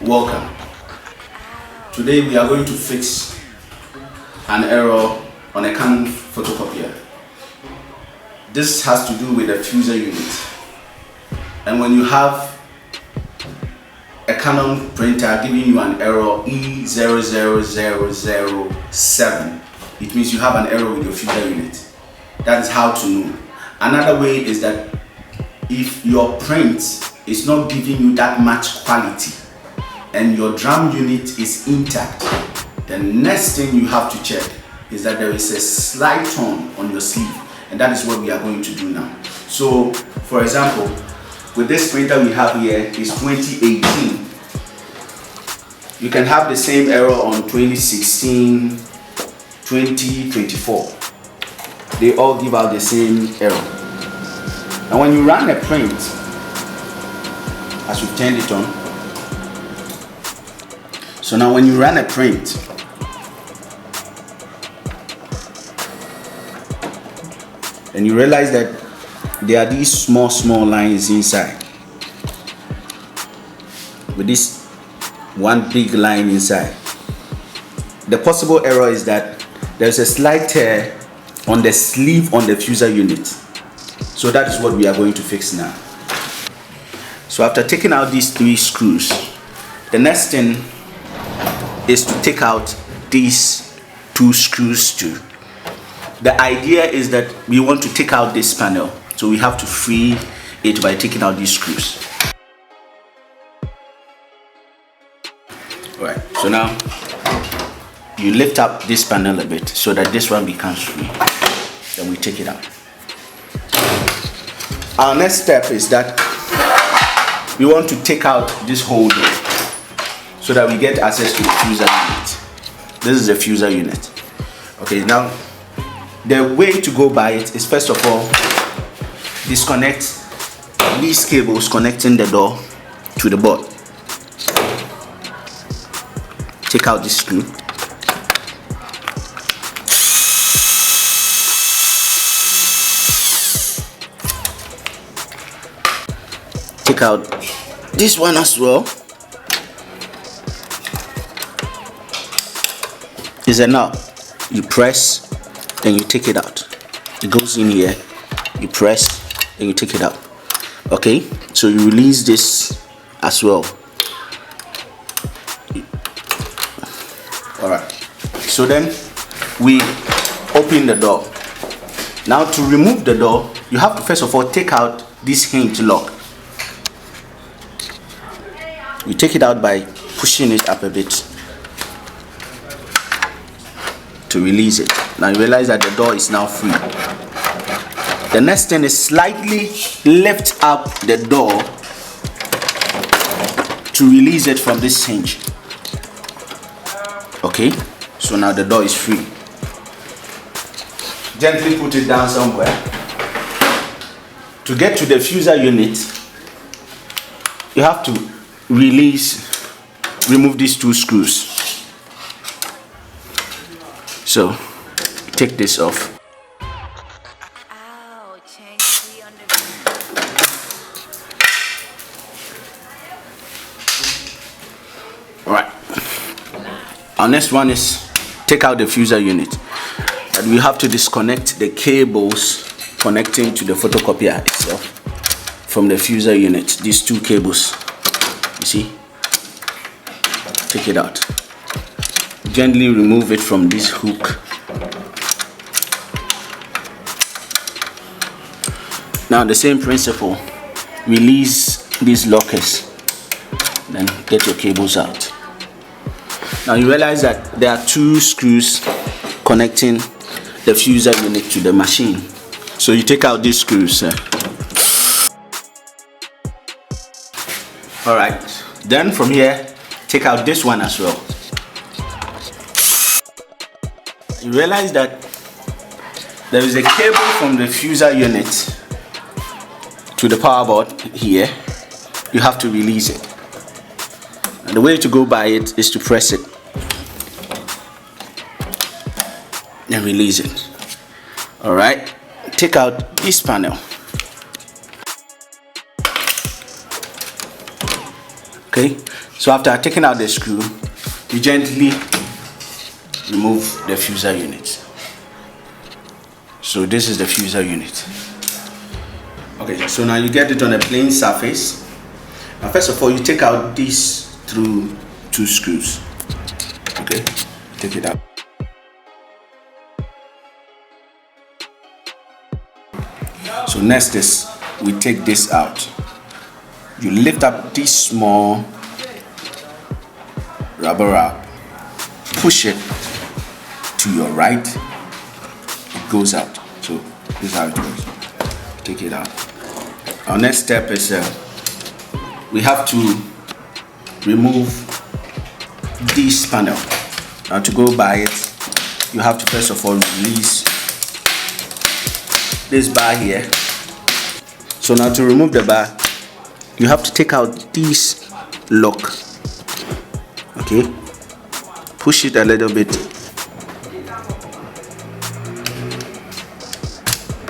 Welcome. Today we are going to fix an error on a Canon photocopier. This has to do with the fuser unit. And when you have a Canon printer giving you an error E00007, it means you have an error with your fuser unit. That is how to know. Another way is that if your print is not giving you that much quality and your drum unit is intact, the next thing you have to check is that there is a slight tone on your sleeve, and that is what we are going to do now. So for example, with this printer we have here is 2018. You can have the same error on 2016, 2024. They all give out the same error. And when you run a print, as we've turned it on, so now when you run a print, and you realize that there are these small lines inside, with this one big line inside. The possible error is that there's a slight tear on the sleeve on the fuser unit. So that is what we are going to fix now. So after taking out these 3 screws, the next thing is to take out these 2 screws too. The idea is that we want to take out this panel, so we have to free it by taking out these screws. Alright, so now you lift up this panel a bit so that this one becomes free. Then we take it out. Our next step is that we want to take out this whole door so that we get access to the fuser unit. This is the fuser unit. Okay, now the way to go by it is, first of all, disconnect these cables connecting the door to the board. Take out this screw. Take out this one as well. Is a nut. You press, then you take it out. It goes in here. You press, then you take it out. Okay, so you release this as well. Alright, so then we open the door. Now to remove the door, you have to first of all take out this hinge lock. We take it out by pushing it up a bit to release it. Now you realize that the door is now free. The next thing is slightly lift up the door to release it from this hinge. Okay, so now the door is free. Gently put it down somewhere. To get to the fuser unit, you have to remove these 2 screws. So take this off. Alright, our next one is take out the fuser unit. And we have to disconnect the cables connecting to the photocopier itself from the fuser unit. These 2 cables, you see, take it out. Gently remove it from this hook. Now the same principle, release these lockers, then get your cables out. Now you realize that there are 2 screws connecting the fuser unit to the machine. So you take out these screws. Alright, then from here, take out this one as well. You realize that there is a cable from the fuser unit to the power board here. You have to release it. And the way to go by it is to press it and release it. Alright, take out this panel. Okay, So after taking out the screw, you gently remove the fuser unit. So this is the fuser unit. Okay, so now you get it on a plain surface. Now first of all, you take out these through 2 screws. Okay, take it out. So next is we take this out. You lift up this small rubber wrap, push it to your right, it goes out. So this is how it works. Take it out. Our next step is we have to remove this panel. Now to go by it, you have to first of all release this bar here. So now to remove the bar, you have to take out this lock. Okay, push it a little bit.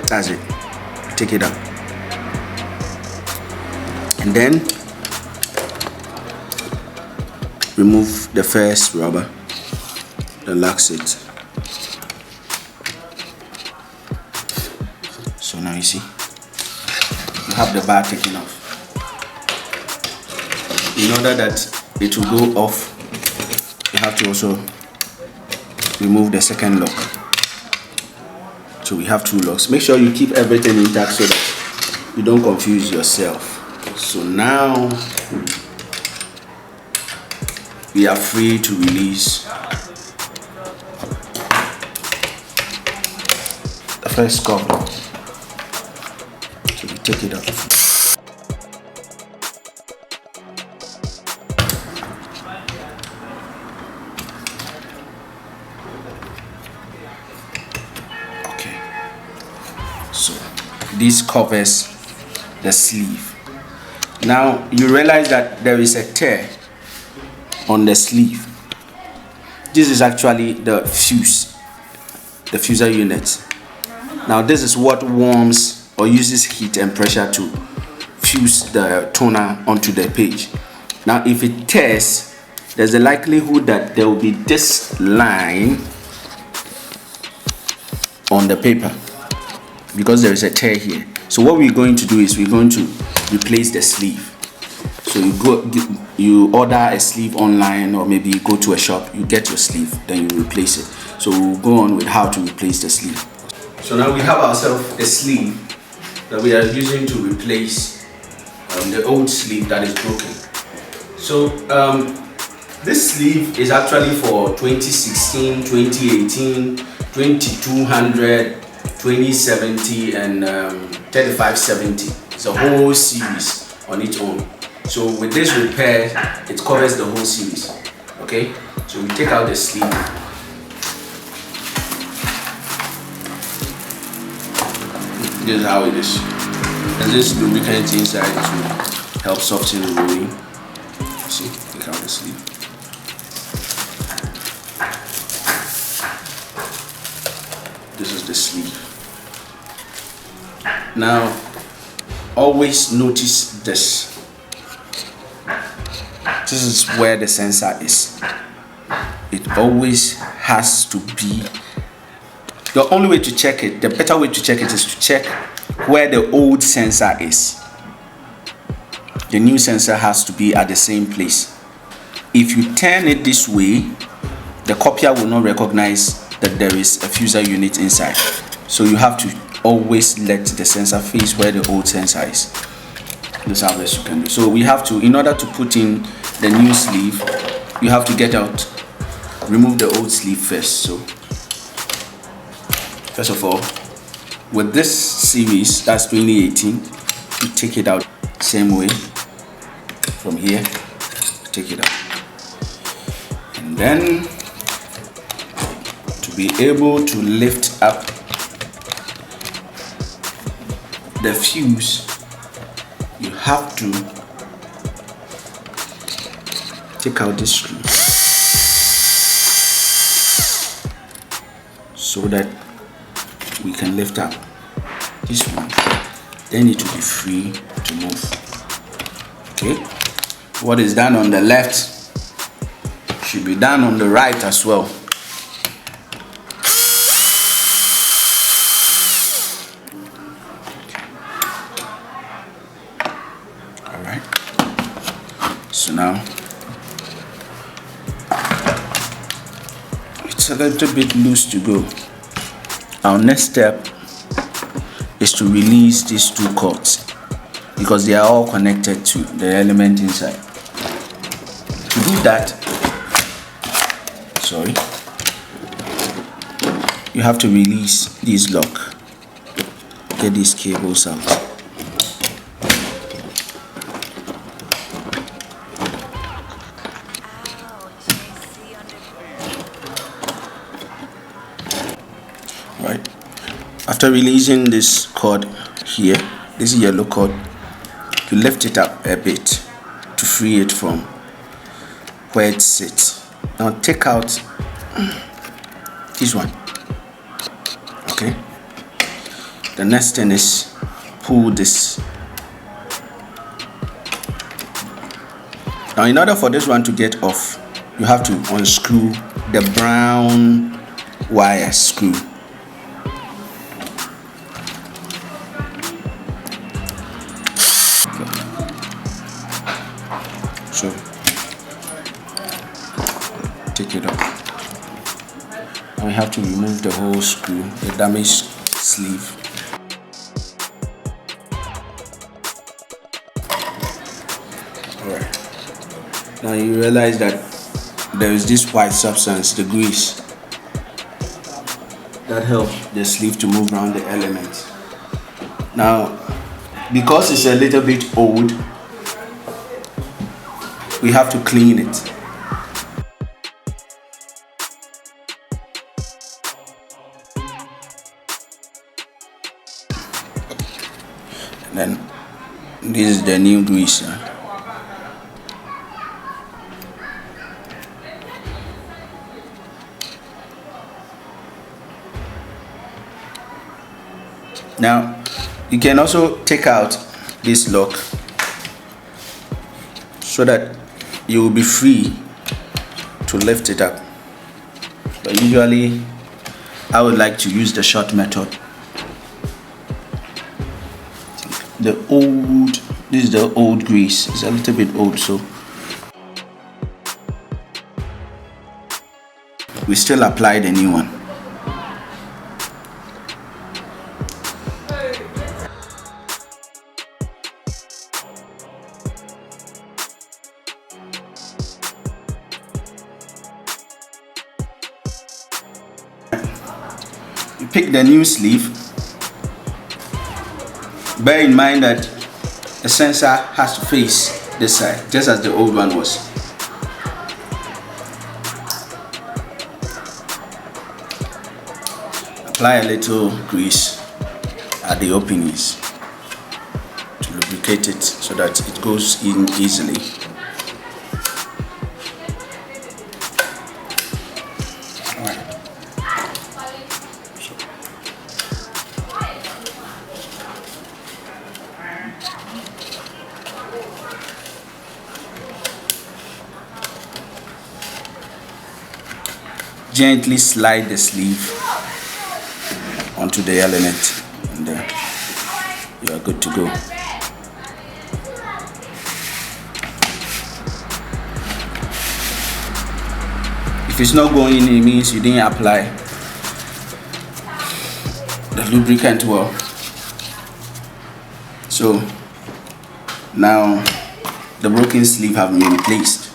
That's it. Take it out, and then remove the first rubber, then locks it. So now you see you have the bar taken off. In order that it will go off, you have to also remove the second lock. So we have 2 locks. Make sure you keep everything intact so that you don't confuse yourself. So now we are free to release the first cover. So we take it off. So this covers the sleeve. Now you realize that there is a tear on the sleeve. This is actually the fuser unit. Now this is what warms or uses heat and pressure to fuse the toner onto the page. Now if it tears, there's a likelihood that there will be this line on the paper, because there is a tear here. So what we're going to do is we're going to replace the sleeve. So you order a sleeve online, or maybe you go to a shop, you get your sleeve, then you replace it. So we'll go on with how to replace the sleeve. So now we have ourselves a sleeve that we are using to replace the old sleeve that is broken. So this sleeve is actually for 2016, 2018, 2200, 2070 and 3570. It's a whole series on its own. So with this repair, it covers the whole series. Okay, so we take out the sleeve. This is how it is. And this lubricant inside to help soften the rolling. See, take out the sleeve. This is the sleeve. Now, always notice this. This is where the sensor is. It always has to be. The only way to check it, the better way to check it is to check where the old sensor is. The new sensor has to be at the same place. If you turn it this way, the copier will not recognize that there is a fuser unit inside. So you have to always let the sensor face where the old sensor is. This is how best you can do. So we have to, in order to put in the new sleeve, you have to get out, remove the old sleeve first. So first of all, with this series, that's 2018, you take it out same way from here, take it out, and then to be able to lift up the fuse, you have to take out this screw so that we can lift up this one. Then it will be free to move. Okay, what is done on the left Should be done on the right as well. All right. So now it's a little bit loose to go. Our next step is to release these two cords because they are all connected to the element inside. To do that, you have to release this lock. Get these cables out. Right. After releasing this cord here, this yellow cord, you lift it up a bit to free it from where it sits. Now take out this one. Okay. The next thing is pull this. Now in order for this one to get off, you have to unscrew the brown wire screw. So take it off. And we have to remove the whole screw, the damaged sleeve. Alright. Now you realize that there is this white substance, the grease, that helps the sleeve to move around the element. Now, because it's a little bit old, we have to clean it. And then this is the new grease. Now you can also take out this lock so that you will be free to lift it up. But usually I would like to use the short method. This is the old grease. It's a little bit old, so we still apply the new one. You pick the new sleeve. Bear in mind that the sensor has to face this side, just as the old one was. Apply a little grease at the openings to lubricate it so that it goes in easily. Gently slide the sleeve onto the element, and you are good to go. If it's not going in, it means you didn't apply the lubricant well. So now the broken sleeve have been replaced.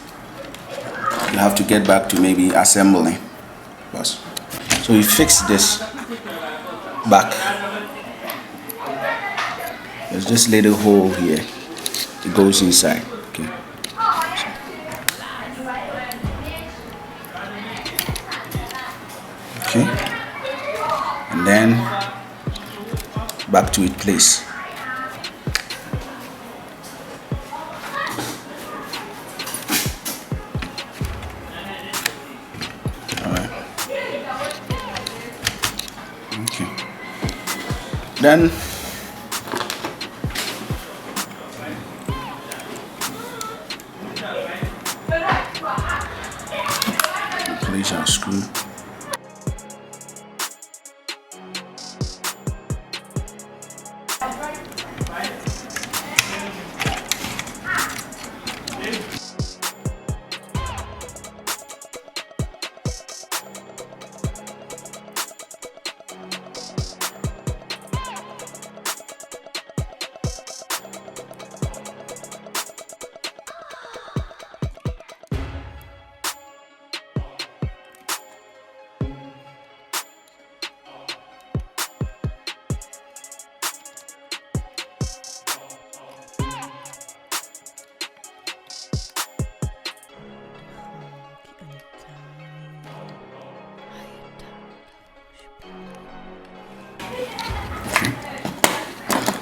You have to get back to maybe assembling. So you fix this back. There's this little hole here. It goes inside. Okay. Okay. And then back to its place. Then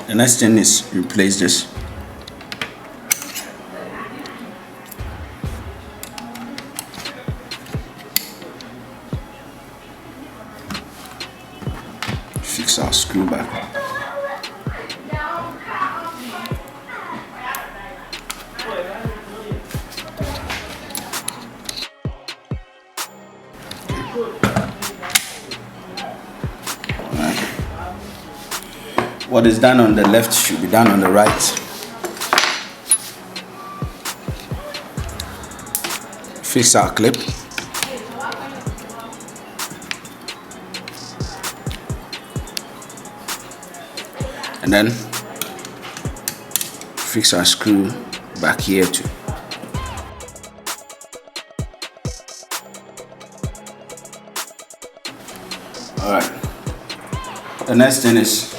The next thing is replace this. Fix our screw back. What is done on the left should be done on the right. Fix our clip. And then fix our screw back here too. Alright. The next thing is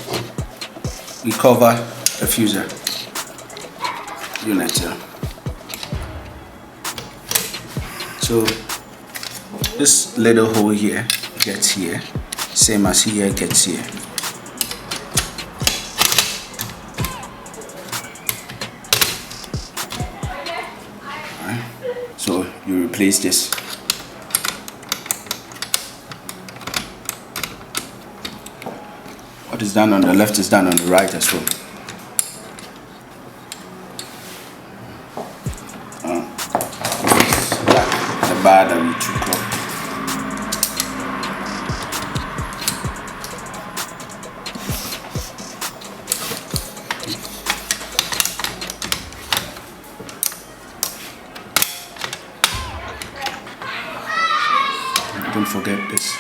we cover the fuser unit here. So this little hole here gets here, same as here gets here. Alright. So you replace this. What is done on the left is done on the right as well. The bar that we took off. Don't forget this.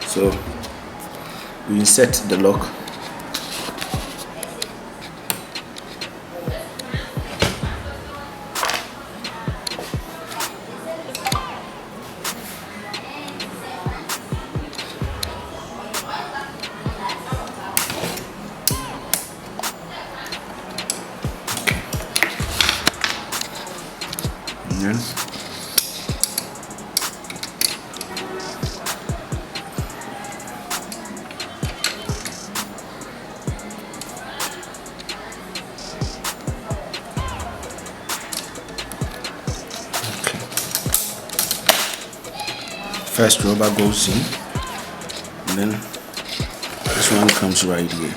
So we insert the lock. And then first rubber goes in, and then this one comes right here.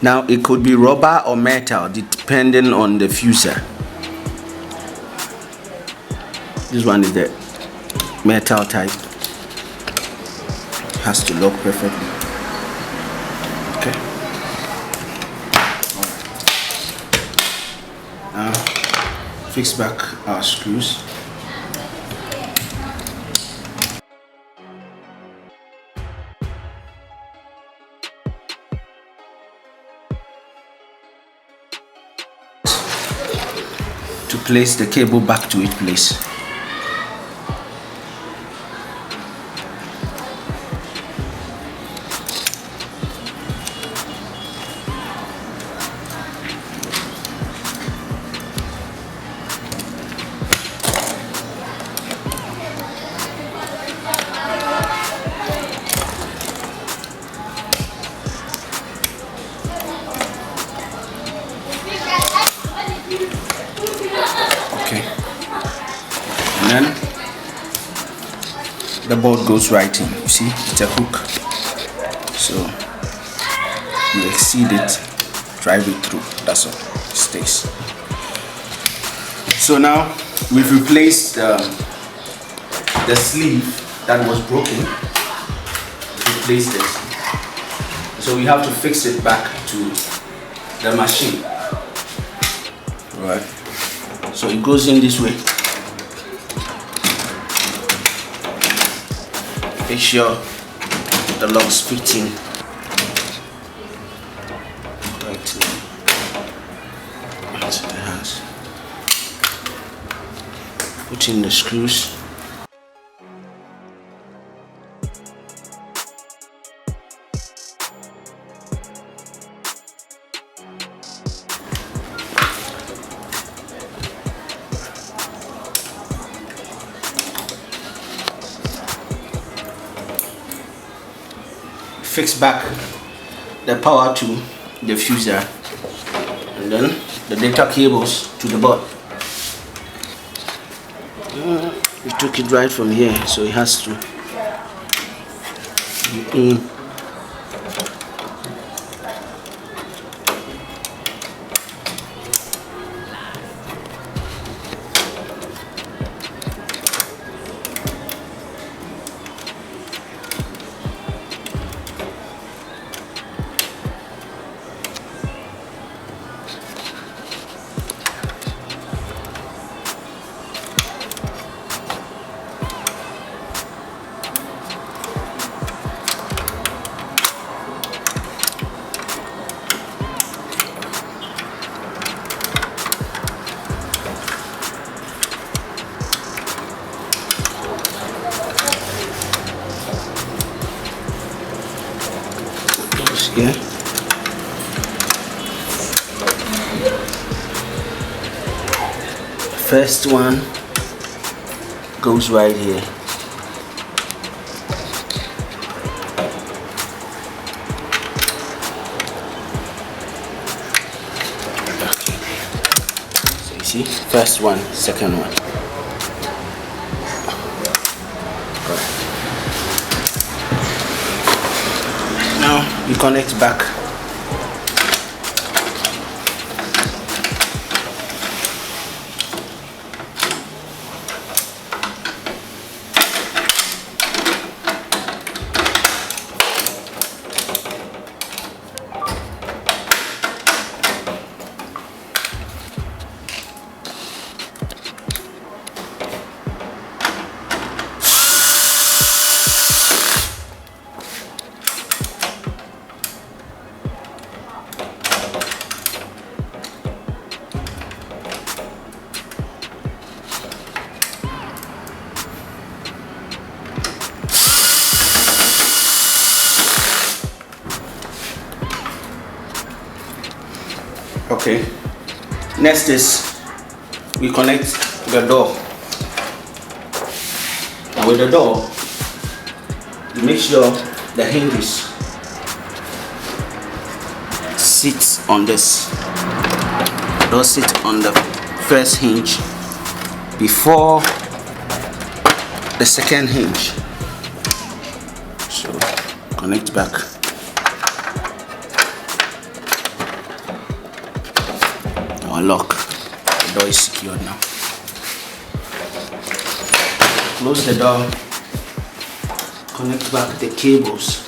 Now it could be rubber or metal depending on the fuser. This one is the metal type. Has to lock perfectly. Okay. Now fix back our screws. To place the cable back to its place. And then the bolt goes right in. You see, it's a hook. So you exceed it, drive it through. That's all. It stays. So now we've replaced the sleeve that was broken. Replaced it. So we have to fix it back to the machine. Right. So it goes in this way. Make sure the locks fit in right to the hands. Put in the screws. fix back the power to the fuser, and then the data cables to the board. We took it right from here, so it has to be in. Here. First one goes right here. So you see, first one, second one. Now you connect back. Okay, next is we connect the door. And with the door, you make sure the hinges sits on this. The door sits on the first hinge before the second hinge. So connect back. Lock. The door is secured now. Close the door. Connect back the cables.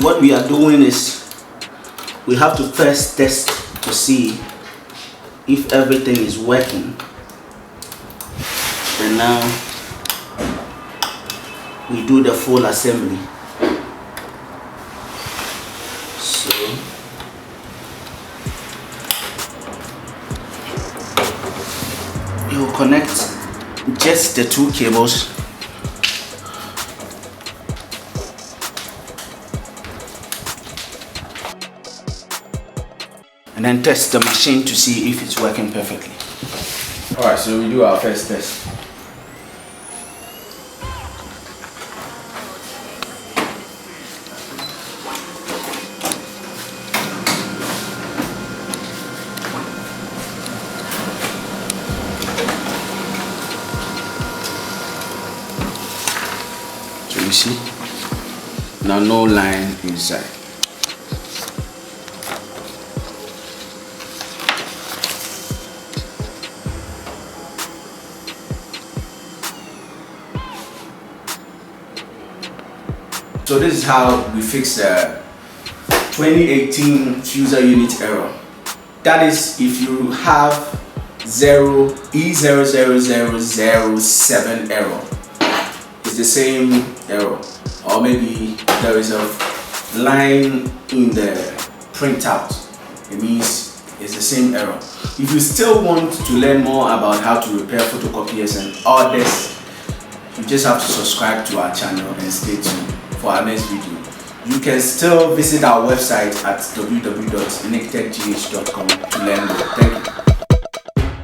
What we are doing is we have to first test to see if everything is working. And now we do the full assembly. So you connect just the two cables and then test the machine to see if it's working perfectly. Alright, so we do our first test. You see, now no line inside. So this is how we fix the 2018 fuser unit error. That is if you have E00007 error. The same error, or maybe there is a line in the printout. It means it's the same error. If you still want to learn more about how to repair photocopiers and others, you just have to subscribe to our channel and stay tuned for our next video. You can still visit our website at www.nicktechgh.com to learn more. Thank you.